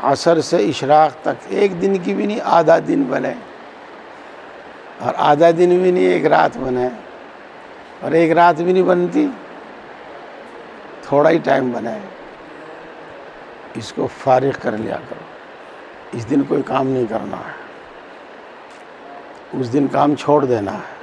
عصر سے اشراق تک ایک دن کی بھی نہیں، آدھا دن بنے، اور آدھا دن بھی نہیں ایک رات بنے، اور ایک رات بھی نہیں بنتی، تھوڑا ہی ٹائم بنے، اس کو فارغ کر لیا کرو۔ اس دن کوئی کام نہیں کرنا ہے، اس دن کام چھوڑ دینا ہے۔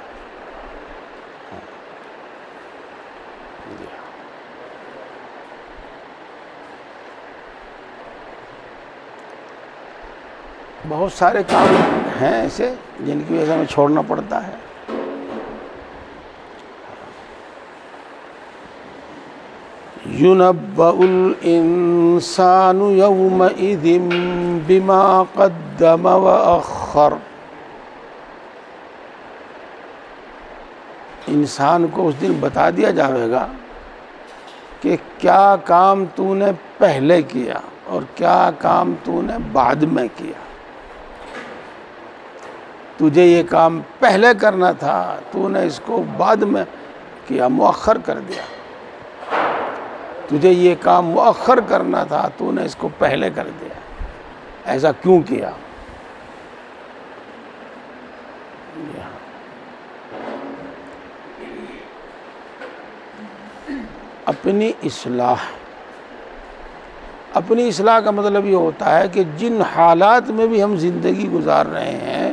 بہت سارے کام ہیں ایسے جن کی وجہ سے ہمیں چھوڑنا پڑتا ہے۔ يُنَبَّأُ الْإِنسَانُ يَوْمَئِذٍ بِمَا قَدَّمَ وَأَخَّرَ، انسان کو اس دن بتا دیا جائے گا کہ کیا کام تو نے پہلے کیا اور کیا کام تو نے بعد میں کیا۔ تجھے یہ کام پہلے کرنا تھا، تو نے اس کو بعد میں کیا، مؤخر کر دیا۔ تجھے یہ کام مؤخر کرنا تھا، تو نے اس کو پہلے کر دیا، ایسا کیوں کیا؟ اپنی اصلاح، اپنی اصلاح کا مطلب یہ ہوتا ہے کہ جن حالات میں بھی ہم زندگی گزار رہے ہیں،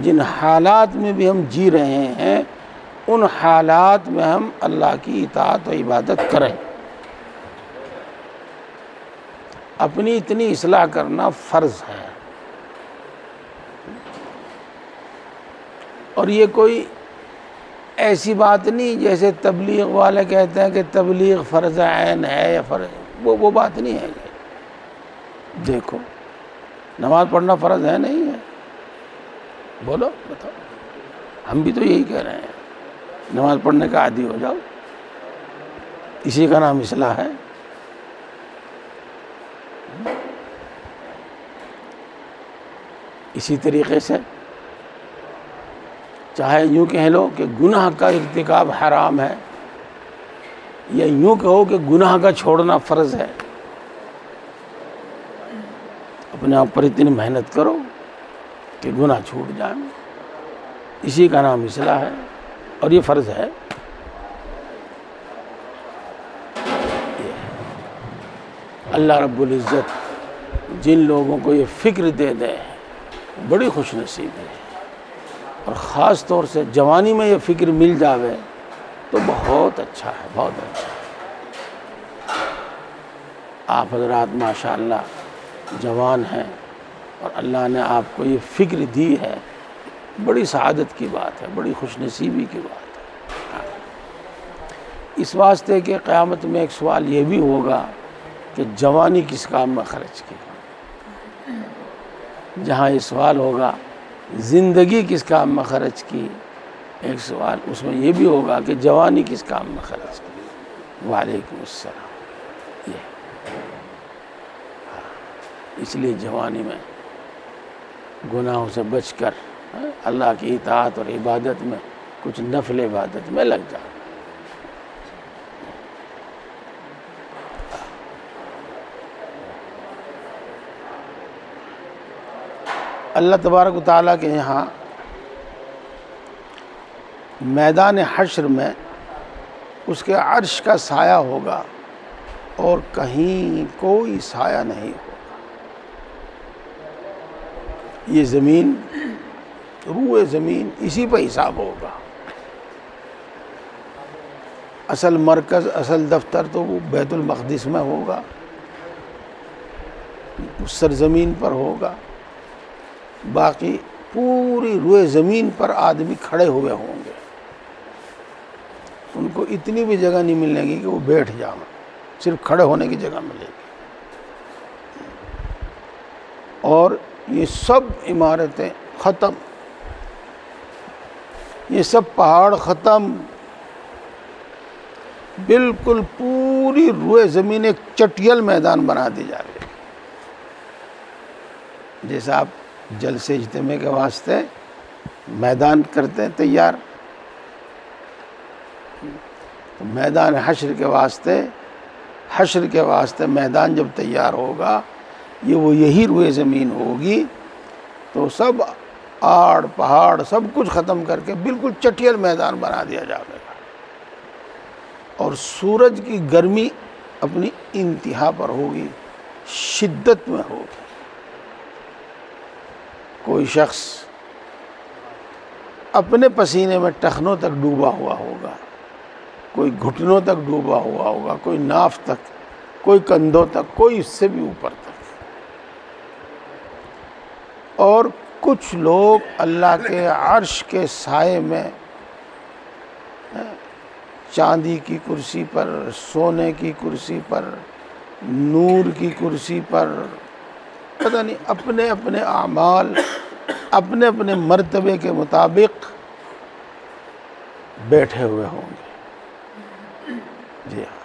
جن حالات میں بھی ہم جی رہے ہیں، ان حالات میں ہم اللہ کی اطاعت و عبادت کریں۔ اپنی اتنی اصلاح کرنا فرض ہے، اور یہ کوئی ایسی بات نہیں جیسے تبلیغ والے کہتے ہیں کہ تبلیغ فرض عین ہے یا فرض، وہ بات نہیں ہے یہ۔ دیکھو نماز پڑھنا فرض ہے نہیں ہے؟ بولو بتاؤ، ہم بھی تو یہی کہہ رہے ہیں، نماز پڑھنے کا عادی ہو جاؤ، اسی کا نام اصلاح ہے۔ اسی طریقے سے چاہے یوں کہہ لو کہ گناہ کا ارتکاب حرام ہے، یا یوں کہو کہ گناہ کا چھوڑنا فرض ہے، اپنے آپ پر اتنی محنت کرو کہ گناہ چھوٹ جائیں، اسی کا نام اصلاح ہے، اور یہ فرض ہے۔ اللہ رب العزت جن لوگوں کو یہ فکر دے دے بڑی خوش نصیب ہے، اور خاص طور سے جوانی میں یہ فکر مل جاوے تو بہت اچھا ہے، بہت اچھا ہے۔ آپ حضرات ماشاءاللہ جوان ہیں اور اللہ نے آپ کو یہ فکر دی ہے، بڑی سعادت کی بات ہے، بڑی خوش نصیبی کی بات ہے۔ اس واسطے کہ قیامت میں ایک سوال یہ بھی ہوگا کہ جوانی کس کام میں خرچ کی، جہاں یہ سوال ہوگا زندگی کس کام میں خرچ کی، ایک سوال اس میں یہ بھی ہوگا کہ جوانی کس کام میں خرچ کی۔ وعلیکم السلام۔ یہ اس لیے جوانی میں گناہوں سے بچ کر اللہ کی اطاعت اور عبادت میں، کچھ نفل عبادت میں لگ جاؤ۔ اللہ تبارک و تعالیٰ کے یہاں میدان حشر میں اس کے عرش کا سایہ ہوگا اور کہیں کوئی سایہ نہیں ہوگا۔ یہ زمین، روئے زمین، اسی پہ حساب ہوگا۔ اصل مرکز، اصل دفتر تو وہ بیت المقدس میں ہوگا، اس سرزمین پر ہوگا۔ باقی پوری روئے زمین پر آدمی کھڑے ہوئے ہوں گے، ان کو اتنی بھی جگہ نہیں ملے گی کہ وہ بیٹھ جائیں، صرف کھڑے ہونے کی جگہ ملے گی۔ اور یہ سب عمارتیں ختم، یہ سب پہاڑ ختم، بالکل پوری روئے زمین ایک چٹیل میدان بنا دی جائے گی۔ جیسے آپ جلسے اجتماع کے واسطے میدان کرتے ہیں تیار، تو میدان حشر کے واسطے میدان جب تیار ہوگا یہ وہ یہی روئے زمین ہوگی تو سب آڑ پہاڑ سب کچھ ختم کر کے بالکل چٹیل میدان بنا دیا جائے گا، اور سورج کی گرمی اپنی انتہا پر ہوگی، شدت میں ہوگی۔ کوئی شخص اپنے پسینے میں ٹخنوں تک ڈوبا ہوا ہوگا، کوئی گھٹنوں تک ڈوبا ہوا ہوگا، کوئی ناف تک، کوئی کندھوں تک، کوئی اس سے بھی اوپر تک، اور کچھ لوگ اللہ کے عرش کے سائے میں چاندی کی کرسی پر، سونے کی کرسی پر، نور کی کرسی پر، پتہ نہیں اپنے اپنے اعمال اپنے اپنے مرتبے کے مطابق بیٹھے ہوئے ہوں گے۔ جی ہاں،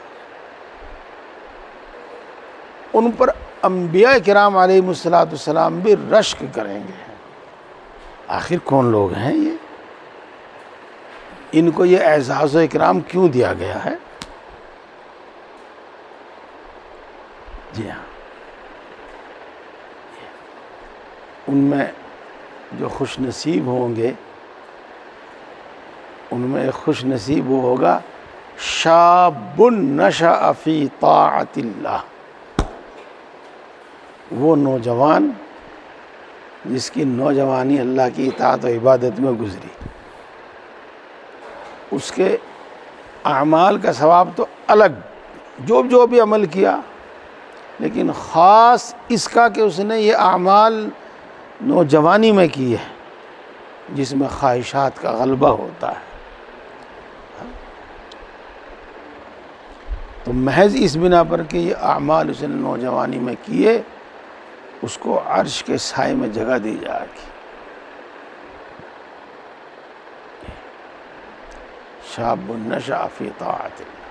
ان پر انبیاء کرام علیہ السلام بھی رشک کریں گے۔ آخر کون لوگ ہیں یہ؟ ان کو یہ اعزاز و اکرام کیوں دیا گیا ہے؟ جی ہاں، ان میں جو خوش نصیب ہوں گے، ان میں خوش نصیب وہ ہوگا شاب نشأ فی طاعت اللہ، وہ نوجوان جس کی نوجوانی اللہ کی اطاعت و عبادت میں گزری، اس کے اعمال کا ثواب تو الگ، جو بھی عمل کیا، لیکن خاص اس کا کہ اس نے یہ اعمال نوجوانی میں کی ہے جس میں خواہشات کا غلبہ ہوتا ہے، تو محض اس بنا پر کہ یہ اعمال اس نے نوجوانی میں کیے، اس کو عرش کے سائے میں جگہ دی جائے گی۔ شاب نشأ فی طاعت اللہ۔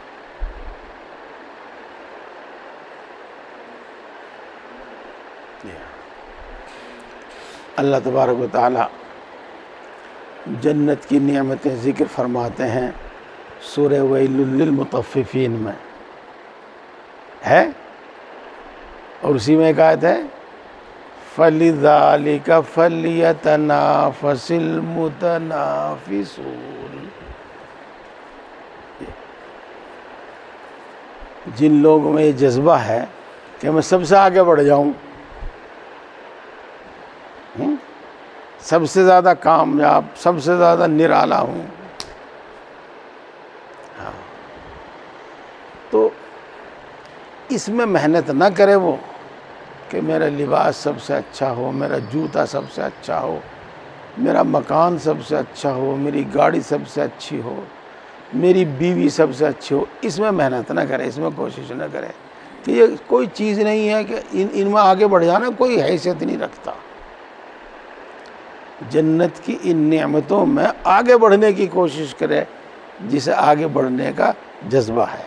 اللہ تبارک و تعالی جنت کی نعمتیں ذکر فرماتے ہیں سورہ ویل للمطففین میں ہے، اور اسی میں ایک آیت ہے فَلِذَٰلِكَ فَلْيَتَنَافَسِ الْمُتَنَافِسُونَ۔ جن لوگوں میں یہ جذبہ ہے کہ میں سب سے آگے بڑھ جاؤں، سب سے زیادہ کامیاب، سب سے زیادہ نرالا ہوں، تو اس میں محنت نہ کرے وہ کہ میرا لباس سب سے اچھا ہو، میرا جوتا سب سے اچھا ہو، میرا مکان سب سے اچھا ہو، میری گاڑی سب سے اچھی ہو، میری بیوی سب سے اچھی ہو، اس میں محنت نہ کرے، اس میں کوشش نہ کرے کہ یہ کوئی چیز نہیں ہے کہ ان میں آگے بڑھ جانا کوئی حیثیت نہیں رکھتا۔ جنت کی ان نعمتوں میں آگے بڑھنے کی کوشش کرے جسے آگے بڑھنے کا جذبہ ہے۔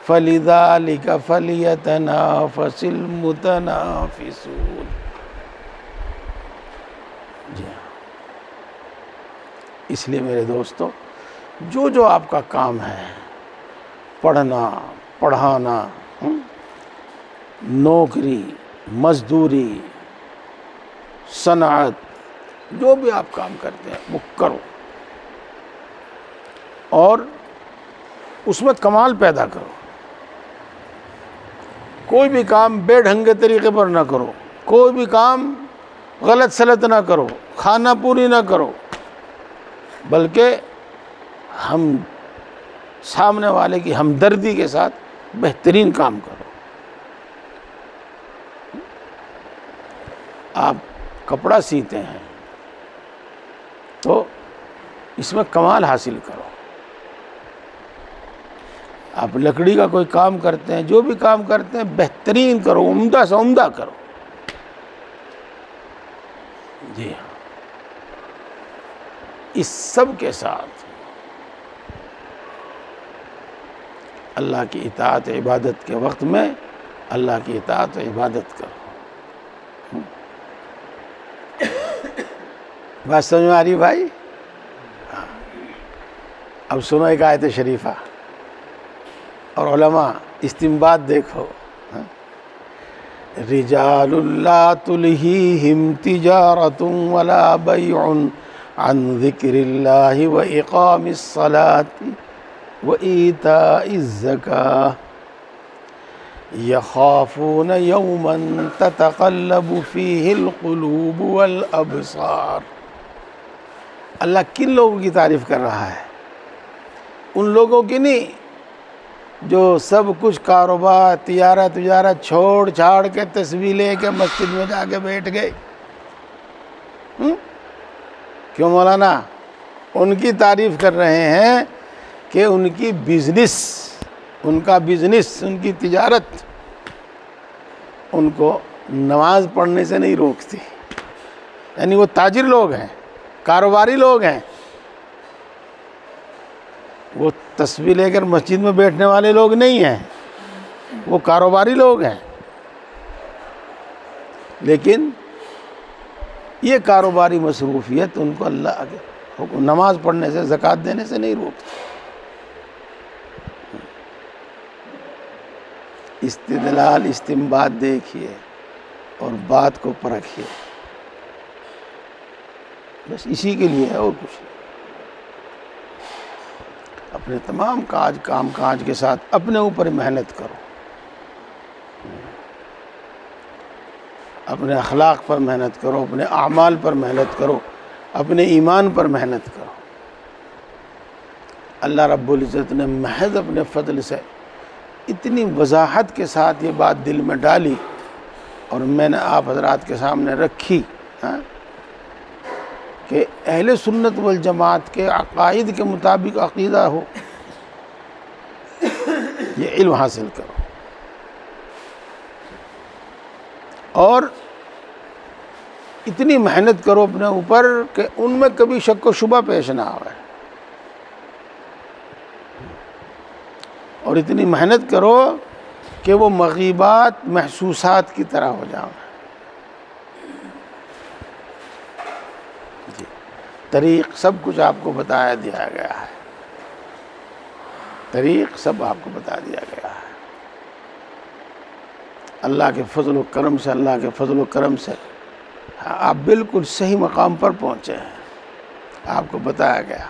فَلِذَٰلِكَ فَلْيَتَنَافَسِ الْمُتَنَافِسُونَ۔ جی ہاں، اس لیے میرے دوستو، جو آپ کا کام ہے، پڑھنا، پڑھانا، نوکری، مزدوری، صنعت، جو بھی آپ کام کرتے ہیں وہ کرو، اور اس میں کمال پیدا کرو۔ کوئی بھی کام بے ڈھنگے طریقے پر نہ کرو، کوئی بھی کام غلط سلط نہ کرو، خانہ پوری نہ کرو، بلکہ ہم سامنے والے کی ہمدردی کے ساتھ بہترین کام کرو۔ آپ کپڑا سیتے ہیں تو اس میں کمال حاصل کرو، آپ لکڑی کا کوئی کام کرتے ہیں، جو بھی کام کرتے ہیں بہترین کرو، عمدہ سے عمدہ کرو۔ جی ہاں، اس سب کے ساتھ اللہ کی اطاعت عبادت کے وقت میں اللہ کی اطاعت عبادت کرو۔ بات سمجھ میں آ رہی بھائی؟ ہاں، اب سنو ایک آیت شریفہ اور علماء استنباط دیکھو۔ رجال لا تلہیہم تجارۃ ولا بیع عن ذکر اللہ واقام الصلاۃ وایتاء الزکاۃ یخافون یوما تتقلب فیہ القلوب والابصار۔ اللہ کن لوگوں کی تعریف کر رہا ہے؟ ان لوگوں کی نہیں جو سب کچھ کاروبار تجارت چھوڑ چھاڑ کے تسبیح لے کے مسجد میں جا کے بیٹھ گئے۔ کیوں مولانا؟ ان کی تعریف کر رہے ہیں کہ ان کی بزنس، ان کا بزنس، ان کی تجارت ان کو نماز پڑھنے سے نہیں روکتی، یعنی وہ تاجر لوگ ہیں، کاروباری لوگ ہیں، وہ تسبیح لے کر مسجد میں بیٹھنے والے لوگ نہیں ہیں، وہ کاروباری لوگ ہیں۔ لیکن یہ کاروباری مصروفیت ان کو اللہ کے حکم نماز پڑھنے سے، زکوٰۃ دینے سے نہیں روکتی۔ استدلال استنباط دیکھیے اور بات کو پرکھیے، بس اسی کے لیے ہے اور کچھ نہیں۔ اپنے تمام کام کاج کے ساتھ اپنے اوپر محنت کرو، اپنے اخلاق پر محنت کرو، اپنے اعمال پر محنت کرو، اپنے ایمان پر محنت کرو۔ اللہ رب العزت نے محض اپنے فضل سے اتنی وضاحت کے ساتھ یہ بات دل میں ڈالی اور میں نے آپ حضرات کے سامنے رکھی کہ اہل سنت والجماعت کے عقائد کے مطابق عقیدہ ہو، یہ علم حاصل کرو اور اتنی محنت کرو اپنے اوپر کہ ان میں کبھی شک و شبہ پیش نہ آئے، اور اتنی محنت کرو کہ وہ مغیبات محسوسات کی طرح ہو جائیں۔ طریق سب کچھ آپ کو بتایا دیا گیا ہے، طریق سب آپ کو بتا دیا گیا ہے۔ اللہ کے فضل و کرم سے، اللہ کے فضل و کرم سے آپ بالکل صحیح مقام پر پہنچے ہیں۔ آپ کو بتایا گیا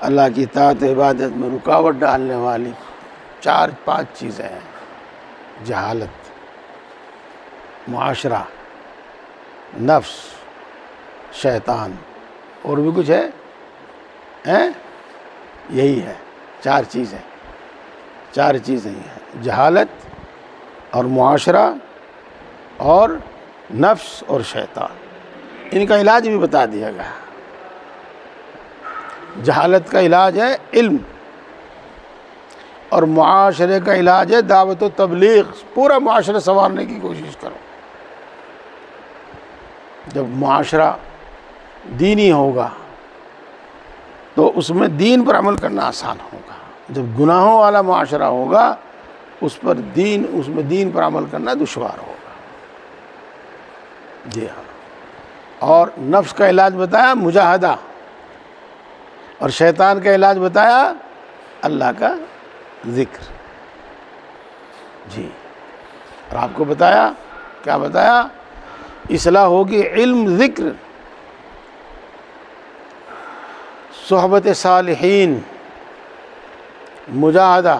اللہ کی اطاعت عبادت میں رکاوٹ ڈالنے والی 4-5 چیزیں ہیں: جہالت، معاشرہ، نفس، شیطان، اور بھی کچھ ہے یہی ہے 4 چیزیں ہی ہیں: جہالت اور معاشرہ اور نفس اور شیطان۔ ان کا علاج بھی بتا دیا گیا۔ جہالت کا علاج ہے علم، اور معاشرے کا علاج ہے دعوت و تبلیغ۔ پورا معاشرہ سنوارنے کی کوشش کرو۔ جب معاشرہ دینی ہوگا تو اس میں دین پر عمل کرنا آسان ہوگا۔ جب گناہوں والا معاشرہ ہوگا اس میں دین پر عمل کرنا دشوار ہوگا۔ جی ہاں۔ اور نفس کا علاج بتایا مجاہدہ، اور شیطان کا علاج بتایا اللہ کا ذکر۔ جی، اور آپ کو بتایا کیا بتایا؟ اصلاح ہوگی علم، ذکر، صحبت صالحین، مجاہدہ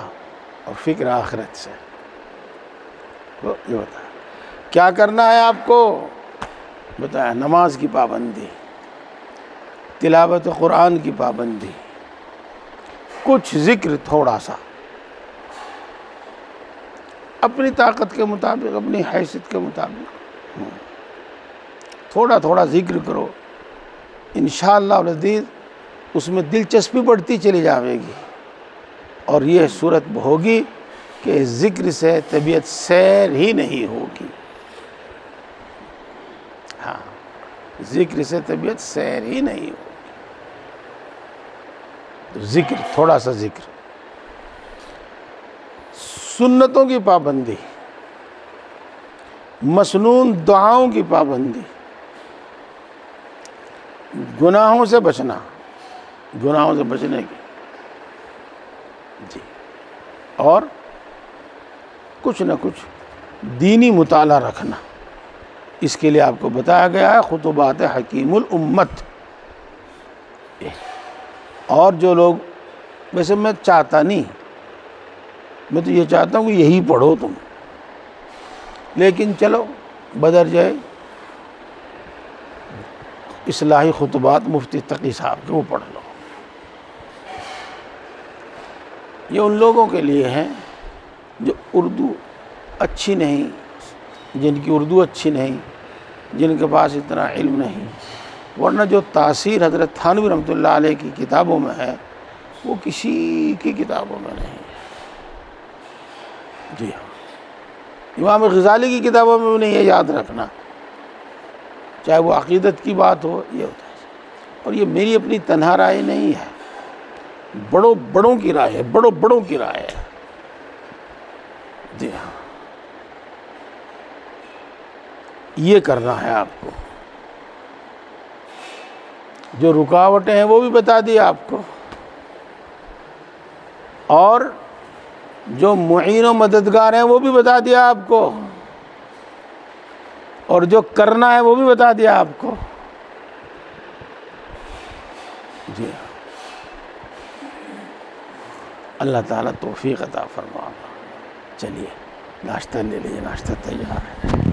اور فکر آخرت سے۔ تو یہ بتایا کیا کرنا ہے آپ کو، بتایا نماز کی پابندی، تلاوت قرآن کی پابندی، کچھ ذکر تھوڑا سا اپنی طاقت کے مطابق، اپنی حیثیت کے مطابق تھوڑا تھوڑا ذکر کرو، انشاءاللہ العزیز اس میں دلچسپی بڑھتی چلی جائے گی، اور یہ صورت ہوگی کہ ذکر سے طبیعت سیر ہی نہیں ہوگی۔ ہاں، ذکر سے طبیعت سیر ہی نہیں ہوگی۔ تو ذکر، تھوڑا سا ذکر، سنتوں کی پابندی، مسنون دعاؤں کی پابندی، گناہوں سے بچنا، گناہوں سے بچنے کی، جی، اور کچھ نہ کچھ دینی مطالعہ رکھنا، اس کے لیے آپ کو بتایا گیا ہے خطبات حکیم الامت۔ اور جو لوگ، ویسے میں چاہتا نہیں، میں تو یہ چاہتا ہوں کہ یہی پڑھو تم، لیکن چلو بدرجہ اصلاحی خطبات مفتی تقی صاحب کے وہ پڑھ لو۔ یہ ان لوگوں کے لیے ہیں جو اردو اچھی نہیں، جن کی اردو اچھی نہیں، جن کے پاس اتنا علم نہیں، ورنہ جو تاثیر حضرت تھانوی رحمۃ اللہ علیہ کی کتابوں میں ہے وہ کسی کی کتابوں میں نہیں ہے۔ جی ہاں، امام غزالی کی کتابوں میں بھی نہیں ہے، یاد رکھنا، چاہے وہ عقیدت کی بات ہو، یہ ہوتا ہے۔ اور یہ میری اپنی تنہا رائے نہیں ہے، بڑوں کی رائے ہے، بڑوں کی رائے ہے۔ جی ہاں، یہ کرنا ہے آپ کو۔ جو رکاوٹیں ہیں وہ بھی بتا دیا آپ کو، اور جو معین و مددگار ہیں وہ بھی بتا دیا آپ کو، اور جو کرنا ہے وہ بھی بتا دیا آپ کو۔ جی اللہ تعالیٰ توفیق عطا فرمائے۔ چلیے ناشتہ لے لیجیے، ناشتہ تیار ہے۔